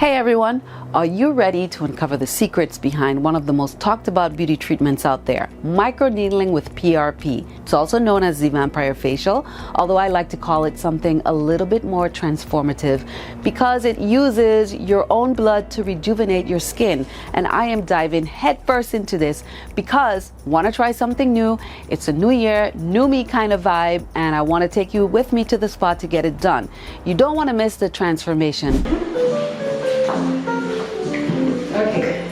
Hey everyone, are you ready to uncover the secrets behind one of the most talked about beauty treatments out there, microneedling with PRP? It's also known as the vampire facial, although I like to call it something a little bit more transformative because it uses your own blood to rejuvenate your skin. And I am diving headfirst into this because I want to try something new. It's a new year, new me kind of vibe, and I want to take you with me to the spot to get it done. You don't want to miss the transformation. Okay.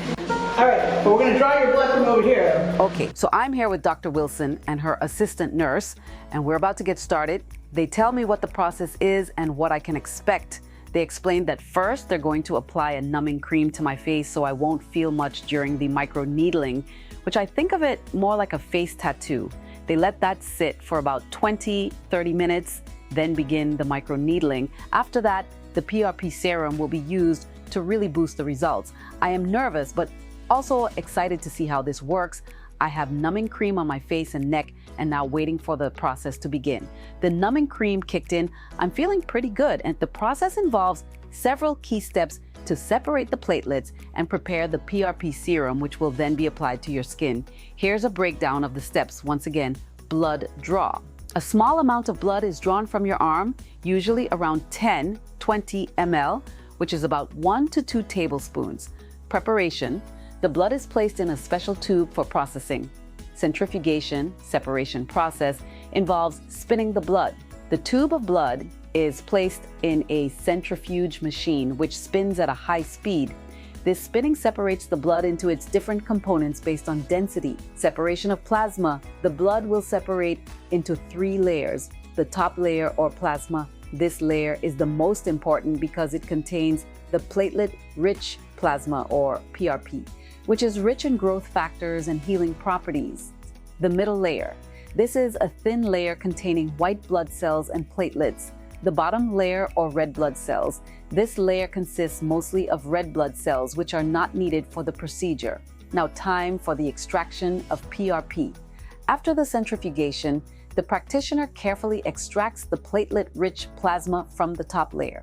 All right, but we're going to draw your blood from over here. Okay, so I'm here with Dr. Wilson and her assistant nurse, and we're about to get started. They tell me what the process is and what I can expect. They explained that first they're going to apply a numbing cream to my face so I won't feel much during the microneedling, which I think of it more like a face tattoo. They let that sit for about 20-30 minutes, then begin the microneedling. After that, the PRP serum will be used to really boost the results. I am nervous, but also excited to see how this works. I have numbing cream on my face and neck and now waiting for the process to begin. The numbing cream kicked in. I'm feeling pretty good, and the process involves several key steps to separate the platelets and prepare the PRP serum, which will then be applied to your skin. Here's a breakdown of the steps. Once again, blood draw. A small amount of blood is drawn from your arm, usually around 10-20 ml, which is about 1 to 2 tablespoons. Preparation. The blood is placed in a special tube for processing. Centrifugation, separation process, involves spinning the blood. The tube of blood is placed in a centrifuge machine, which spins at a high speed. This spinning separates the blood into its different components based on density. Separation of plasma. The blood will separate into 3 layers. The top layer, or plasma, this layer is the most important because it contains the platelet-rich plasma, or PRP, which is rich in growth factors and healing properties. The middle layer. This is a thin layer containing white blood cells and platelets. The bottom layer, or red blood cells. This layer consists mostly of red blood cells, which are not needed for the procedure. Now, time for the extraction of PRP. After the centrifugation, the practitioner carefully extracts the platelet-rich plasma from the top layer.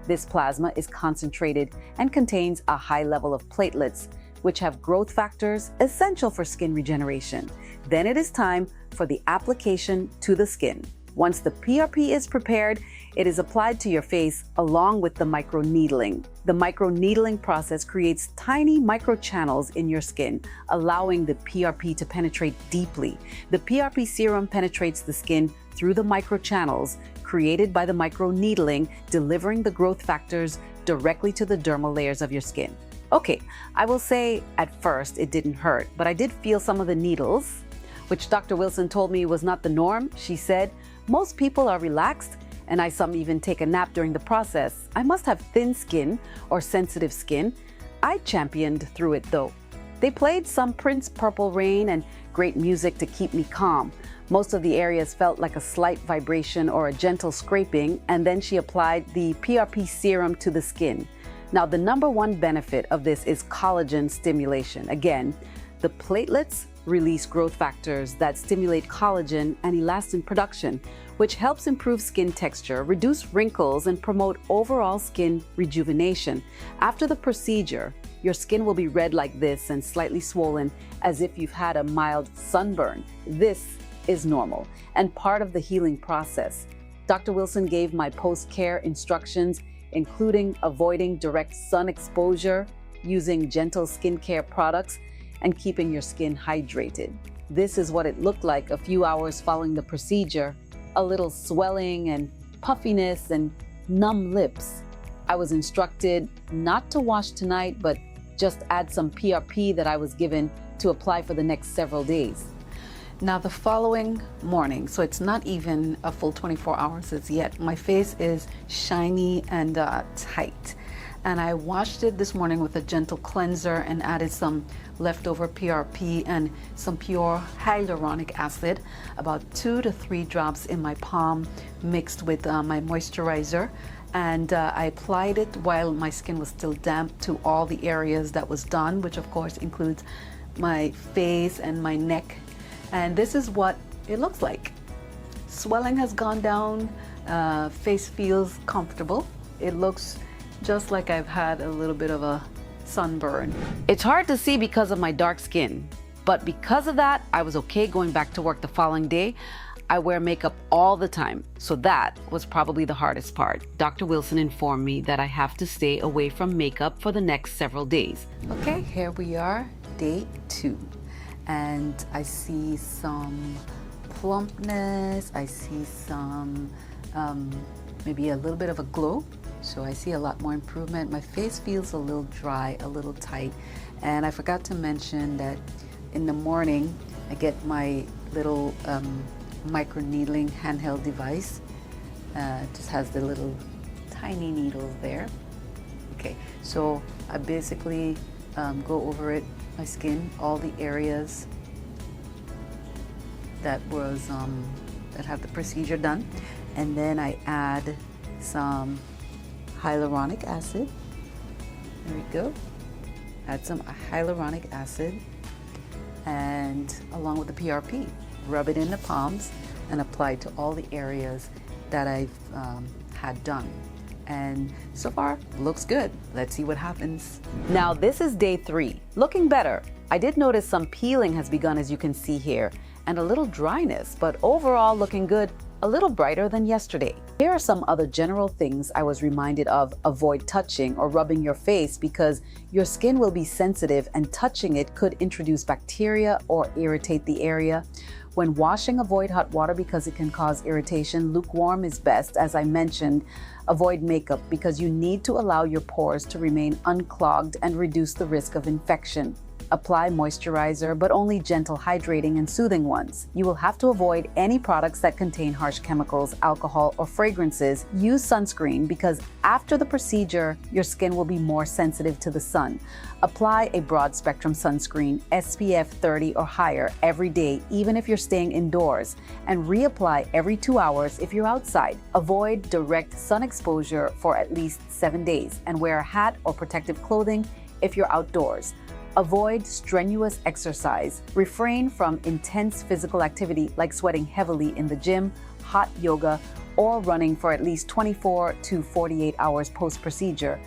This plasma is concentrated and contains a high level of platelets, which have growth factors essential for skin regeneration. Then it is time for the application to the skin. Once the PRP is prepared, it is applied to your face along with the microneedling. The microneedling process creates tiny microchannels in your skin, allowing the PRP to penetrate deeply. The PRP serum penetrates the skin through the microchannels created by the microneedling, delivering the growth factors directly to the dermal layers of your skin. Okay, I will say at first it didn't hurt, but I did feel some of the needles, which Dr. Wilson told me was not the norm. She said, most people are relaxed, and some even take a nap during the process. I must have thin skin or sensitive skin. I championed through it though. They played some Prince Purple Rain and great music to keep me calm. Most of the areas felt like a slight vibration or a gentle scraping, and then she applied the PRP serum to the skin. Now, the #1 benefit of this is collagen stimulation. Again, the platelets release growth factors that stimulate collagen and elastin production, which helps improve skin texture, reduce wrinkles, and promote overall skin rejuvenation. After the procedure, your skin will be red like this and slightly swollen as if you've had a mild sunburn. This is normal and part of the healing process. Dr. Wilson gave my post-care instructions, including avoiding direct sun exposure, using gentle skincare products, and keeping your skin hydrated. This is what it looked like a few hours following the procedure. A little swelling and puffiness and numb lips. I was instructed not to wash tonight, but just add some PRP that I was given to apply for the next several days. Now, the following morning, so it's not even a full 24 hours as yet, my face is shiny and tight. And I washed it this morning with a gentle cleanser and added some leftover PRP and some pure hyaluronic acid, about 2 to 3 drops in my palm mixed with my moisturizer. And I applied it while my skin was still damp to all the areas that was done, which of course includes my face and my neck. And this is what it looks like. Swelling has gone down, face feels comfortable. It looks just like I've had a little bit of a sunburn. It's hard to see because of my dark skin, but because of that, I was okay going back to work the following day. I wear makeup all the time, so that was probably the hardest part. Dr. Wilson informed me that I have to stay away from makeup for the next several days. Okay, here we are, day 2. And I see some plumpness, I see some, maybe a little bit of a glow. So I see a lot more improvement. My face feels a little dry, a little tight. And I forgot to mention that in the morning, I get my little microneedling handheld device. It just has the little tiny needles there. Okay, so I basically go over it, my skin, all the areas that was that have the procedure done, and then I add some hyaluronic acid. There we go. Add some hyaluronic acid, and along with the PRP. Rub it in the palms and apply it to all the areas that I've had done. And so far, looks good. Let's see what happens. Now, this is day 3. Looking better. I did notice some peeling has begun, as you can see here, and a little dryness, but overall looking good, a little brighter than yesterday. Here are some other general things I was reminded of. Avoid touching or rubbing your face because your skin will be sensitive and touching it could introduce bacteria or irritate the area. When washing, avoid hot water because it can cause irritation. Lukewarm is best. As I mentioned, avoid makeup because you need to allow your pores to remain unclogged and reduce the risk of infection. Apply moisturizer, but only gentle hydrating and soothing ones. You will have to avoid any products that contain harsh chemicals, alcohol, or fragrances. Use sunscreen because after the procedure, your skin will be more sensitive to the sun. Apply a broad spectrum sunscreen, SPF 30 or higher, every day, even if you're staying indoors, and reapply every 2 hours if you're outside. Avoid direct sun exposure for at least 7 days, and wear a hat or protective clothing if you're outdoors. Avoid strenuous exercise. Refrain from intense physical activity like sweating heavily in the gym, hot yoga, or running for at least 24 to 48 hours post-procedure.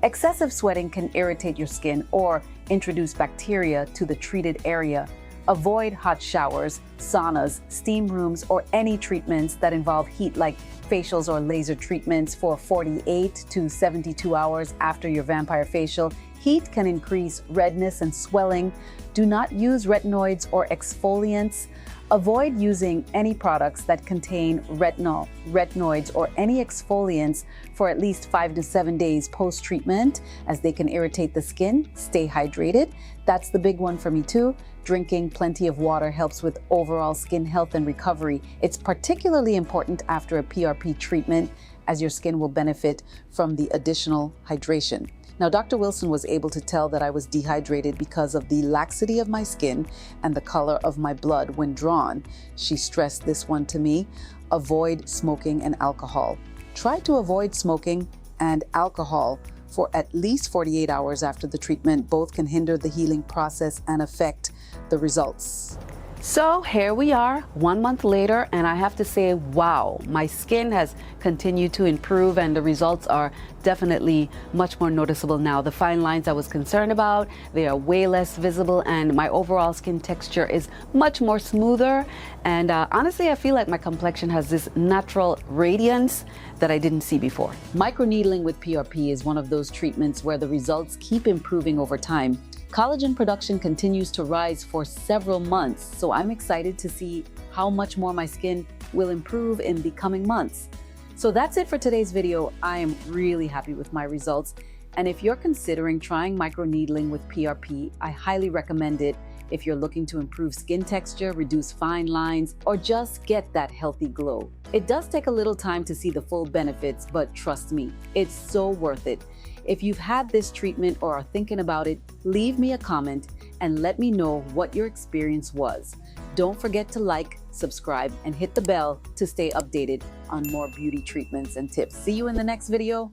Excessive sweating can irritate your skin or introduce bacteria to the treated area. Avoid hot showers, saunas, steam rooms, or any treatments that involve heat like facials or laser treatments for 48 to 72 hours after your vampire facial. Heat can increase redness and swelling. Do not use retinoids or exfoliants. Avoid using any products that contain retinol, retinoids, or any exfoliants for at least 5 to 7 days post-treatment, as they can irritate the skin. Stay hydrated. That's the big one for me too. Drinking plenty of water helps with overall skin health and recovery. It's particularly important after a PRP treatment, as your skin will benefit from the additional hydration. Now, Dr. Wilson was able to tell that I was dehydrated because of the laxity of my skin and the color of my blood when drawn. She stressed this one to me: avoid smoking and alcohol. Try to avoid smoking and alcohol for at least 48 hours after the treatment. Both can hinder the healing process and affect the results. So here we are 1 month later, and I have to say, wow, my skin has continued to improve and the results are definitely much more noticeable now. The fine lines I was concerned about, they are way less visible, and my overall skin texture is much more smoother. And honestly, I feel like my complexion has this natural radiance that I didn't see before. Microneedling with PRP is one of those treatments where the results keep improving over time. Collagen production continues to rise for several months, so I'm excited to see how much more my skin will improve in the coming months. So that's it for today's video. I am really happy with my results, and if you're considering trying microneedling with PRP, I highly recommend it if you're looking to improve skin texture, reduce fine lines, or just get that healthy glow. It does take a little time to see the full benefits, but trust me, it's so worth it. If you've had this treatment or are thinking about it, leave me a comment and let me know what your experience was. Don't forget to like, subscribe, and hit the bell to stay updated on more beauty treatments and tips. See you in the next video.